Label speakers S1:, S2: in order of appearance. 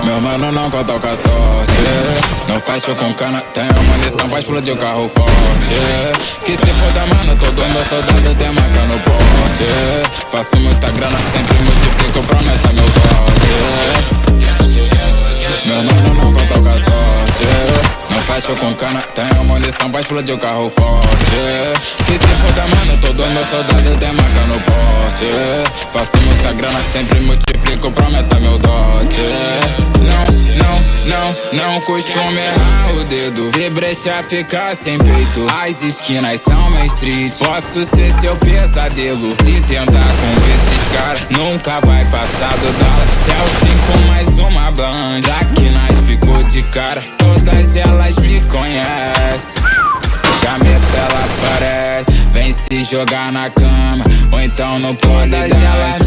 S1: Meu mano não conta com a sorte. Não faz show com cana, tem uma munição pra explodir o carro forte. Que se foda, mano, todo meu soldado tem maca no porte. Faço muita grana, sempre multiplico, prometa meu dote. Meu mano não conta com a sorte. Não faz show com cana, tem uma munição pra explodir o carro forte. Que se foda, mano, todo meu soldado tem maca no porte. Faço muita grana, sempre multiplico, prometa meu dote. Não costumo errar o dedo. Se brechar, ficar sem peito. As esquinas são Main Street. Posso ser seu pesadelo. Se tentar com esses caras, nunca vai passar do dólar. Céu 5 mais uma blonde. Aqui nós ficou de cara. Todas elas me conhecem. Chameta ela aparece. Vem se jogar na cama, ou então no pole dela.